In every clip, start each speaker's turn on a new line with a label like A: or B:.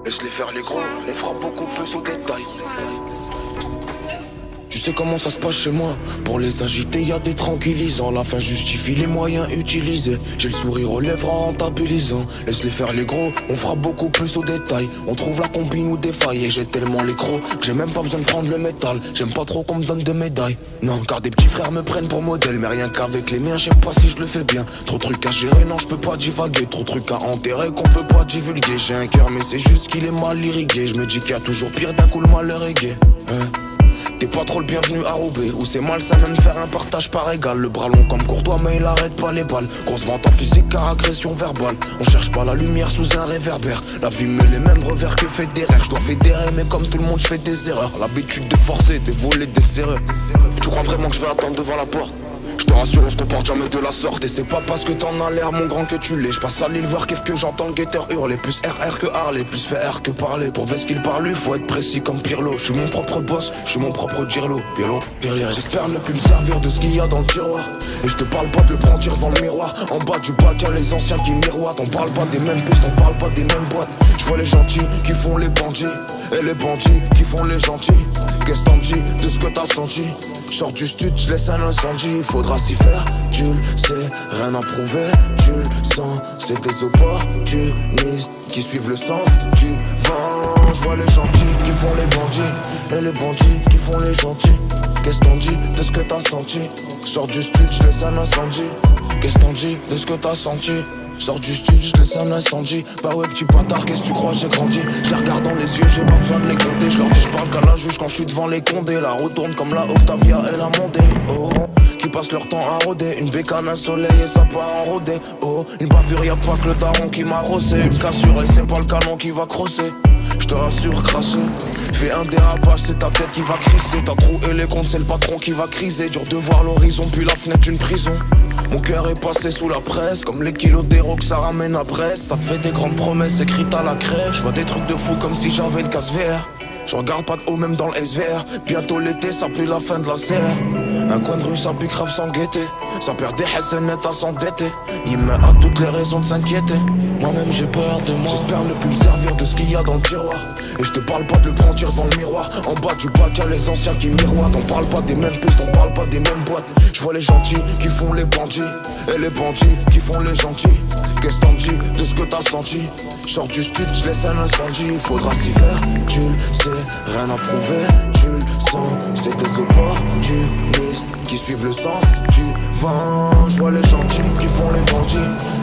A: Laisse-les faire les gros, on fera beaucoup plus au détail.
B: Tu sais comment ça se passe chez moi. Pour les agiter y'a des tranquillisants. La fin justifie les moyens utilisés. J'ai le sourire aux lèvres en rentabilisant. Laisse-les faire les gros, on fera beaucoup plus au détail. On trouve la combine ou des failles. Et j'ai tellement les crocs que j'ai même pas besoin de prendre le métal. J'aime pas trop qu'on me donne des médailles. Non, car des petits frères me prennent pour modèle. Mais rien qu'avec les miens, je sais pas si je le fais bien. Trop de trucs à gérer, non je peux pas divaguer. Trop de trucs à enterrer qu'on peut pas divulguer. J'ai un cœur mais c'est juste qu'il est mal irrigué. Je me dis qu'il y a toujours pire, d'un coup le malheur est gai. T'es pas trop le bienvenu à Roubaix, où c'est mal ça même faire un partage par égal. Le bras long comme Courtois mais il arrête pas les balles. Grosse vente en physique car agression verbale. On cherche pas la lumière sous un réverbère. La vie met les mêmes revers que fédérer. Je dois fédérer mais comme tout le monde je fais des erreurs. L'habitude de forcer, de voler, des serreurs. Tu crois vraiment que je vais attendre devant la porte? Je te rassure, on se comporte jamais de la sorte. Et c'est pas parce que t'en as l'air mon grand que tu l'es. Je passe à l'île voir qu'est-ce que j'entends le guetteur hurler. Plus RR que Harley, plus faire que parler. Pour voir ce qu'il parle, lui faut être précis comme Pirlo. Je suis mon propre boss, je suis mon propre Girlo. J'espère ne plus me servir de ce qu'il y a dans le tiroir. Et je te parle pas de le prendre devant le miroir. En bas du bac y'a les anciens qui miroitent. On parle pas des mêmes pistes, on parle pas des mêmes boîtes. Je vois les gentils qui font les bandits. Et les bandits qui font les gentils. Qu'est-ce t'en dis de ce que t'as senti? Sors du stud, je laisse un incendie. Faudra s'y faire, tu le sais, rien à prouver, tu le sens. C'est des opportunistes qui suivent le sens du vent. Je vois les gentils qui font les bandits. Et les bandits qui font les gentils. Qu'est-ce t'en dis de ce que t'as senti? Sors du stud, je laisse un incendie. Qu'est-ce t'en dis de ce que t'as senti? Sors du studio, je laisse un incendie. Bah ouais petit bâtard, qu'est-ce que tu crois j'ai grandi? Je les regarde dans les yeux, j'ai pas besoin de les compter. Je leur dis je parle qu'à la juge quand je suis devant les condés. La route tourne comme la Octavia et la Mondé. Oh, qui passent leur temps à rôder. Une bécane, un soleil et ça part en rodé. Oh, une bavure, y'a pas que le daron qui m'a rossé. Une cassure et c'est pas le canon qui va crosser. Je te rassure, crasseux. Fais un dérapage, c'est ta tête qui va crisser. T'as troué les comptes, c'est le patron qui va criser. Dur de voir l'horizon, puis la fenêtre d'une prison. Mon cœur est passé sous la presse, comme les kilos d'héros que ça ramène à Brest. Ça te fait des grandes promesses écrites à la craie. Je vois des trucs de fou comme si j'avais le casse VR. Je regarde pas de haut même dans le SVR. Bientôt l'été, ça pue la fin de la serre. Un coin de rue, ça pue grave sans guetter. Ça perd des net à s'endetter. Il me a toutes les raisons de s'inquiéter. Moi-même j'ai peur de moi. J'espère ne plus me servir de ce qu'il y a dans le tiroir. Et je te parle pas de le prendre devant le miroir. En bas du bac y'a les anciens qui miroitent. On parle pas des mêmes pistes, on parle pas des mêmes boîtes. Je vois les gentils qui font les bandits. Et les bandits qui font les gentils. Qu'est-ce t'en dis de ce que t'as senti? Sors du stud, je laisse un incendie. Faudra s'y faire, tu le sais, rien à prouver, tu le sens. C'est des opportunistes qui suivent le sens du vent. Je vois les gentils qui font les bandits.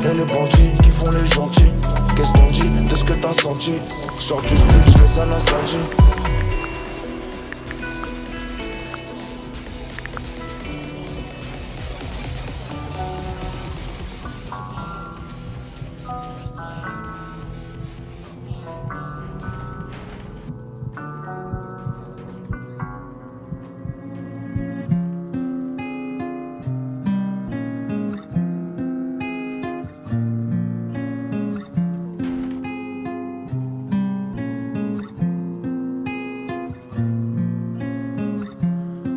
B: Et les bandits qui font les gentils. Qu'est-ce t'en dis de ce que t'as senti? Sors du stud, je laisse un incendie.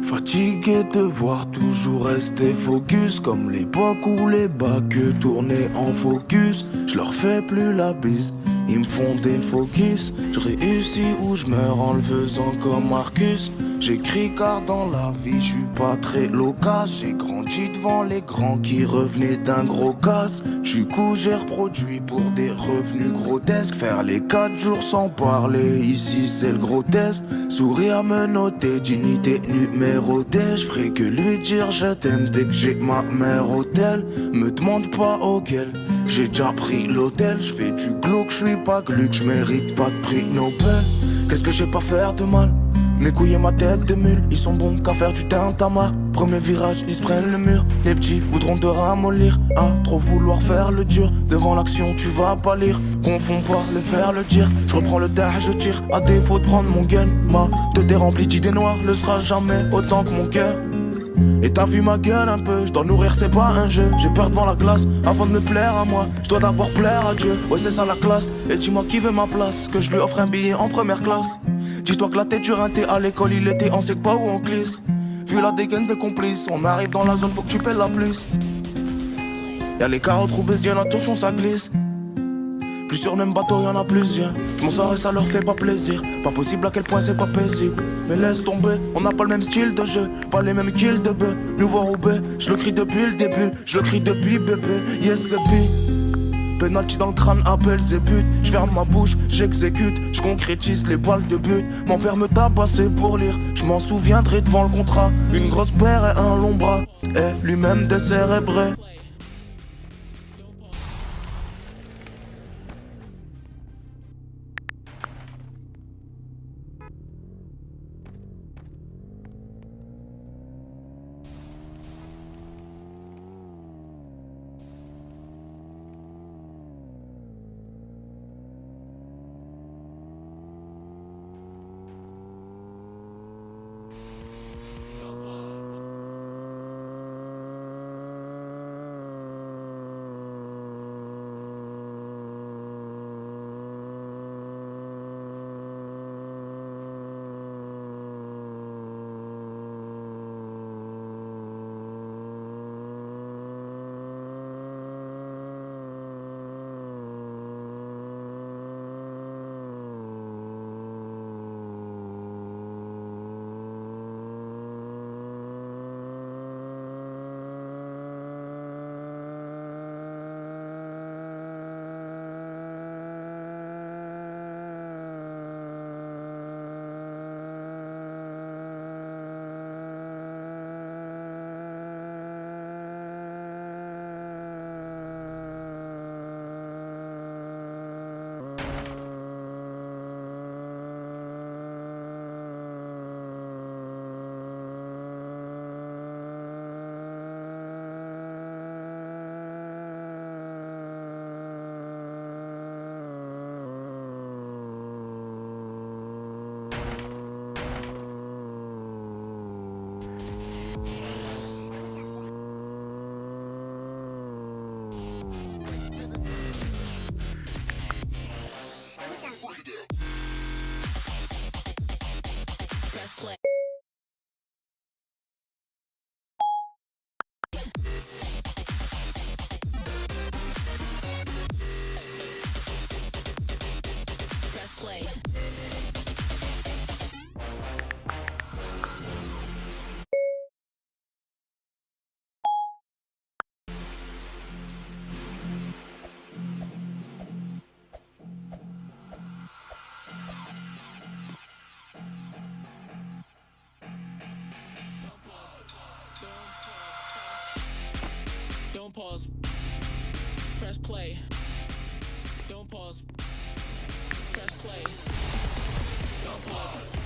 B: Fatigué de voir toujours rester focus. Comme l'époque où les bacs tournaient en focus. Je leur fais plus la bise, ils me font des focus. Je réussis ou je meurs en le faisant comme Marcus. J'écris car dans la vie je suis pas très loquace. J'ai grandi devant les grands qui revenaient d'un gros casse. Du coup j'ai reproduit pour des revenus grotesques. Faire les 4 jours sans parler, ici c'est le gros test. Sourire me noter, dignité numérotée. Je ferai que lui dire je t'aime dès que j'ai ma mère au tel. Me demande pas auquel, j'ai déjà pris l'hôtel. Je fais du glauque, je suis pas gluck, je mérite pas de prix Nobel. Qu'est-ce que j'ai pas faire de mal? Mes couilles et ma tête de mule, ils sont bons qu'à faire du tintamarre. Premier virage, ils se prennent le mur. Les petits voudront te ramollir. À trop vouloir faire le dur, devant l'action tu vas pas lire. Confonds pas le faire, le dire. Je reprends le terre, je tire. À défaut de prendre mon gun, ma tête est remplie d'idées noires. Le sera jamais autant que mon cœur. Et t'as vu ma gueule un peu, je dois nourrir, c'est pas un jeu. J'ai peur devant la glace, avant de me plaire à moi. Je dois d'abord plaire à Dieu, ouais c'est ça la classe. Et dis-moi qui veut ma place, que je lui offre un billet en première classe. Dis-toi que la tête dure, t'es à l'école, il était, on sait pas où on glisse. Vu la dégaine des complices, on arrive dans la zone, faut que tu payes la plus. Y'a les carottes roubaisiennes, attention ça glisse. Plus sur le même bateau, y'en a plusieurs. Je m'en sors et ça leur fait pas plaisir. Pas possible à quel point c'est pas paisible. Mais laisse tomber, on n'a pas le même style de jeu. Pas les mêmes kills de bœuf. Nous voir au B, je le crie depuis le début. Je le crie depuis bébé, yes c'est pi. Penalty dans le crâne, appelle Zébut. Je ferme ma bouche, j'exécute. Je concrétise les balles de but. Mon père me tabassait pour lire. Je m'en souviendrai devant le contrat. Une grosse paire et un long bras. Et lui-même décérébré.
C: Don't pause. Press play. Don't pause. Press play. Don't pause.